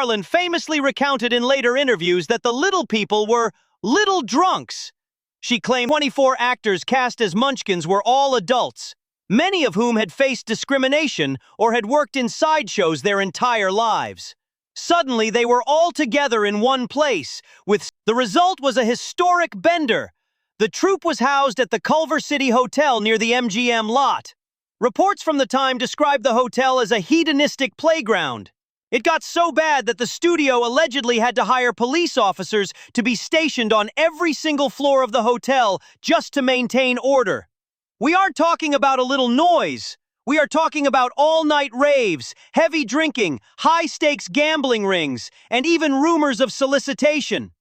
Garland famously recounted in later interviews that the little people were little drunks. She claimed 24 actors cast as Munchkins were all adults, many of whom had faced discrimination or had worked in sideshows their entire lives. Suddenly, they were all together in one place. The result was a historic bender. The troupe was housed at the Culver City Hotel near the MGM lot. Reports from the time described the hotel as a hedonistic playground. It got so bad that the studio allegedly had to hire police officers to be stationed on every single floor of the hotel just to maintain order. We aren't talking about a little noise. We are talking about all-night raves, heavy drinking, high-stakes gambling rings, and even rumors of solicitation.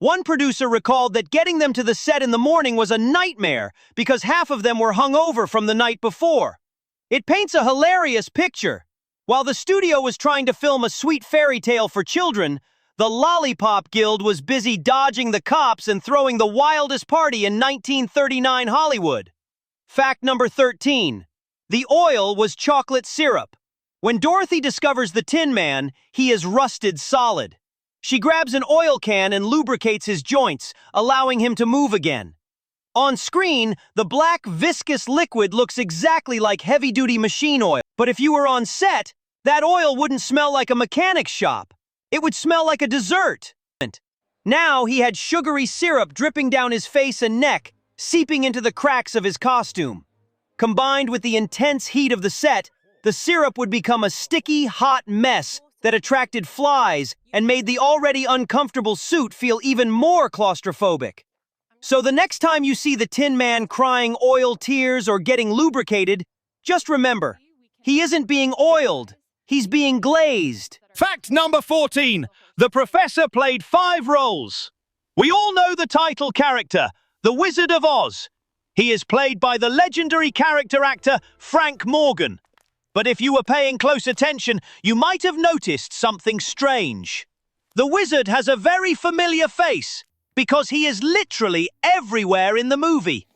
One producer recalled that getting them to the set in the morning was a nightmare because half of them were hungover from the night before. It paints a hilarious picture. While the studio was trying to film a sweet fairy tale for children, the Lollipop Guild was busy dodging the cops and throwing the wildest party in 1939 Hollywood. Fact number 13. The oil was chocolate syrup. When Dorothy discovers the Tin Man, he is rusted solid. She grabs an oil can and lubricates his joints, allowing him to move again. On screen, the black, viscous liquid looks exactly like heavy-duty machine oil. But if you were on set, that oil wouldn't smell like a mechanic's shop. It would smell like a dessert. Now he had sugary syrup dripping down his face and neck, seeping into the cracks of his costume. Combined with the intense heat of the set, the syrup would become a sticky, hot mess that attracted flies and made the already uncomfortable suit feel even more claustrophobic. So the next time you see the Tin Man crying oil tears or getting lubricated, just remember, he isn't being oiled, he's being glazed. Fact number 14. The Professor played 5 roles. We all know the title character, the Wizard of Oz. He is played by the legendary character actor Frank Morgan. But if you were paying close attention, you might have noticed something strange. The wizard has a very familiar face, because he is literally everywhere in the movie.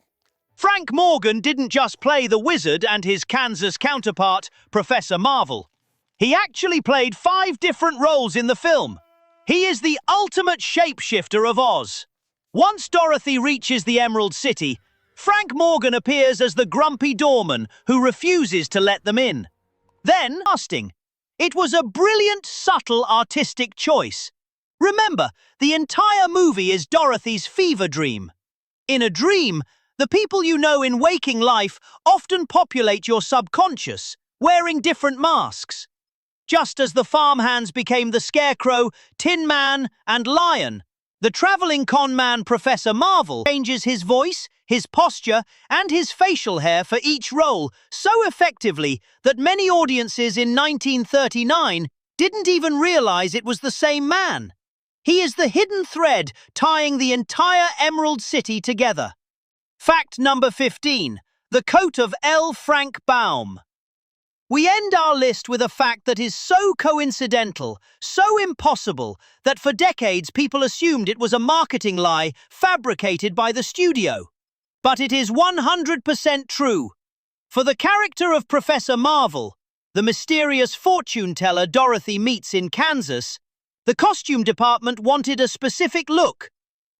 Frank Morgan didn't just play the wizard and his Kansas counterpart, Professor Marvel. He actually played 5 different roles in the film. He is the ultimate shapeshifter of Oz. Once Dorothy reaches the Emerald City, Frank Morgan appears as the grumpy doorman who refuses to let them in. Then, casting. It was a brilliant, subtle, artistic choice. Remember, the entire movie is Dorothy's fever dream. In a dream, the people you know in waking life often populate your subconscious, wearing different masks. Just as the farmhands became the Scarecrow, Tin Man, and Lion, the traveling con man Professor Marvel changes his voice, his posture, and his facial hair for each role so effectively that many audiences in 1939 didn't even realize it was the same man. He is the hidden thread tying the entire Emerald City together. Fact number 15. The coat of L. Frank Baum. We end our list with a fact that is so coincidental, so impossible, that for decades people assumed it was a marketing lie fabricated by the studio. But it is 100% true. For the character of Professor Marvel, the mysterious fortune teller Dorothy meets in Kansas, the costume department wanted a specific look.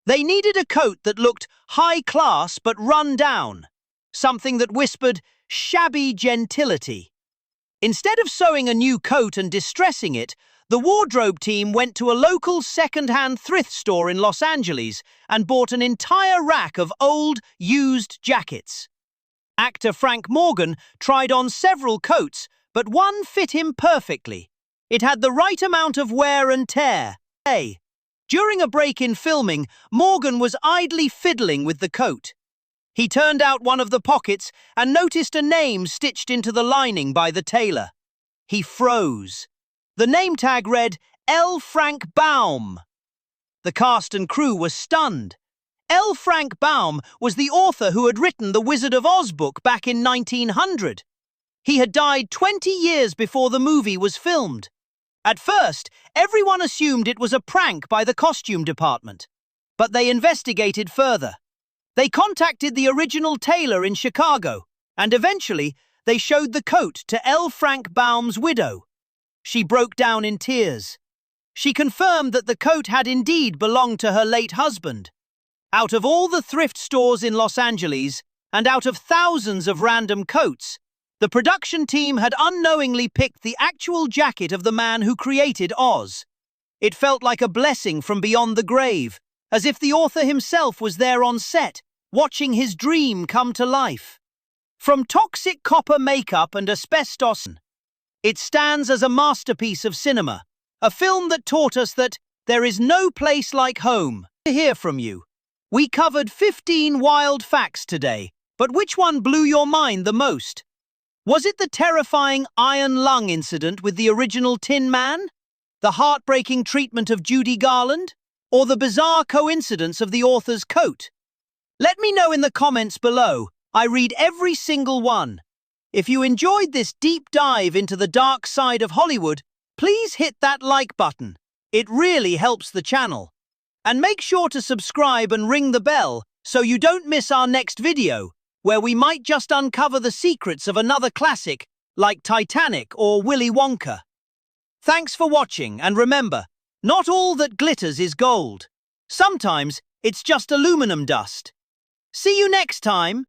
They needed a coat that looked high class but run down, something that whispered shabby gentility. Instead of sewing a new coat and distressing it, the wardrobe team went to a local second-hand thrift store in Los Angeles and bought an entire rack of old, used jackets. Actor Frank Morgan tried on several coats, but one fit him perfectly. It had the right amount of wear and tear. During a break in filming, Morgan was idly fiddling with the coat. He turned out one of the pockets and noticed a name stitched into the lining by the tailor. He froze. The name tag read, L. Frank Baum. The cast and crew were stunned. L. Frank Baum was the author who had written the Wizard of Oz book back in 1900. He had died 20 years before the movie was filmed. At first, everyone assumed it was a prank by the costume department, but they investigated further. They contacted the original tailor in Chicago, and eventually they showed the coat to L. Frank Baum's widow. She broke down in tears. she confirmed that the coat had indeed belonged to her late husband. Out of all the thrift stores in Los Angeles, and out of thousands of random coats, the production team had unknowingly picked the actual jacket of the man who created Oz. It felt like a blessing from beyond the grave, as if the author himself was there on set, watching his dream come to life. From toxic copper makeup and asbestos, it stands as a masterpiece of cinema, a film that taught us that there is no place like home. To hear from you. We covered 15 wild facts today, but which one blew your mind the most? Was it the terrifying iron lung incident with the original Tin Man? The heartbreaking treatment of Judy Garland? Or the bizarre coincidence of the author's coat? Let me know in the comments below. I read every single one. If you enjoyed this deep dive into the dark side of Hollywood, please hit that like button. It really helps the channel. And make sure to subscribe and ring the bell so you don't miss our next video, where we might just uncover the secrets of another classic like Titanic or Willy Wonka. Thanks for watching, and remember, not all that glitters is gold. Sometimes it's just aluminum dust. See you next time.